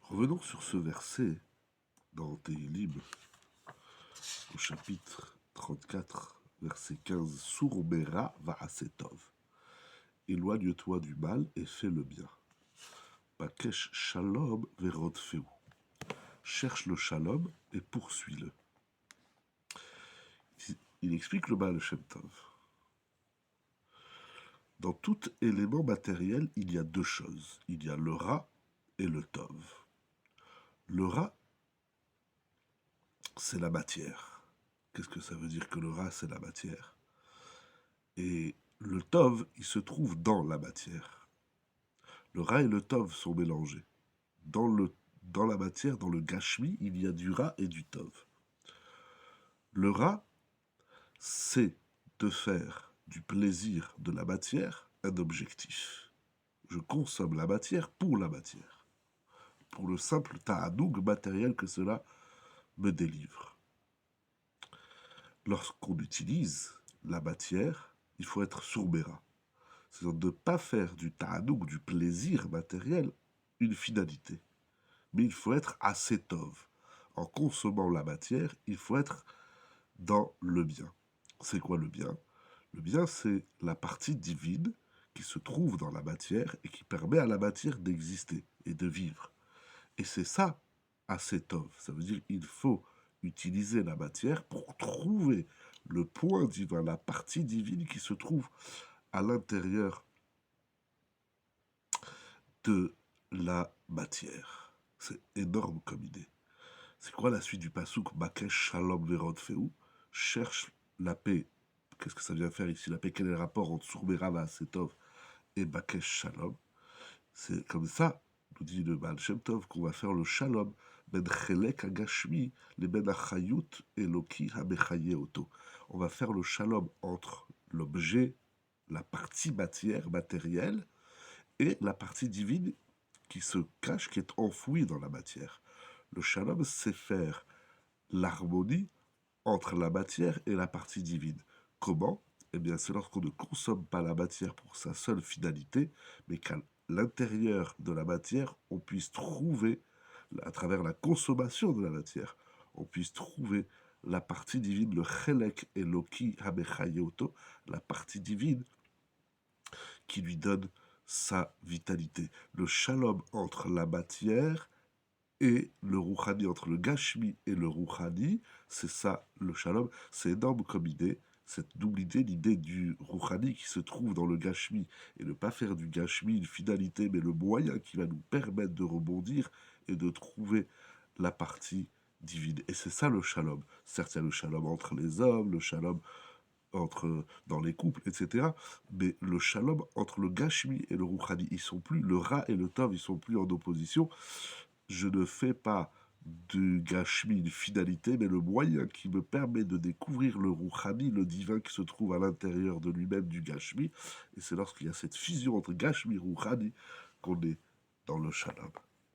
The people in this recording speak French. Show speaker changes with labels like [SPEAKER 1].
[SPEAKER 1] Revenons sur ce verset dans Tehillim, au chapitre 34, verset 15. Sourbera va'asetov. Éloigne-toi du mal et fais le bien. Bakesh shalom verodfeu. Cherche le shalom et poursuis-le. Il explique le Baal Shem Tov. Dans tout élément matériel, il y a deux choses. Il y a le Ra et le Tov. Le Ra, c'est la matière. Qu'est-ce que ça veut dire que le Ra, c'est la matière? Et le Tov, il se trouve dans la matière. Le Ra et le Tov sont mélangés. Dans la matière, dans le Gashmi, il y a du Ra et du Tov. Le Ra, c'est de faire du plaisir de la matière un objectif. Je consomme la matière, pour le simple ta'anoug matériel que cela me délivre. Lorsqu'on utilise la matière, il faut être sourbera. C'est-à-dire de ne pas faire du ta'anoug, du plaisir matériel, une finalité. Mais il faut être assez tov. En consommant la matière, il faut être dans le bien. C'est quoi le bien? Le bien, c'est la partie divine qui se trouve dans la matière et qui permet à la matière d'exister et de vivre. Et c'est ça, assez tov. Ça veut dire qu'il faut utiliser la matière pour trouver le point divin, la partie divine qui se trouve à l'intérieur de la matière. C'est énorme comme idée. C'est quoi la suite du pasouk? Bakesh shalom verod feu. Cherche la paix. Qu'est-ce que ça vient faire ici? La paix, quel est le rapport entre Sourbera Va'asetov et Bakesh shalom? C'est comme ça, nous dit le Baal Shem Tov, qu'on va faire le shalom. Ben chelek agashmi, les ben achayut eloki hamechaye oto. On va faire le shalom entre l'objet, la partie matière, matérielle, et la partie divine qui se cache, qui est enfouie dans la matière. Le shalom, c'est faire l'harmonie entre la matière et la partie divine. Comment? Eh bien, c'est lorsqu'on ne consomme pas la matière pour sa seule finalité, mais qu'à l'intérieur de la matière, on puisse trouver, à travers la consommation de la matière, on puisse trouver la partie divine, le chelek eloki hamechayoto, la partie divine qui lui donne sa vitalité. Le shalom entre la matière et le Rouhani, entre le Gashmi et le Rouhani, c'est ça le Shalom. C'est énorme comme idée, cette double idée, l'idée du Rouhani qui se trouve dans le Gashmi, et ne pas faire du Gashmi une finalité, mais le moyen qui va nous permettre de rebondir et de trouver la partie divine. Et c'est ça le Shalom. Certes, il y a le Shalom entre les hommes, le Shalom dans les couples, etc. Mais le Shalom entre le Gashmi et le Rouhani, ils sont plus, le Ra et le Tov, ils sont plus en opposition. Je ne fais pas du Gashmi une finalité, mais le moyen qui me permet de découvrir le Rouhani, le divin qui se trouve à l'intérieur de lui-même du Gashmi. Et c'est lorsqu'il y a cette fusion entre Gashmi et Rouhani qu'on est dans le Shalom.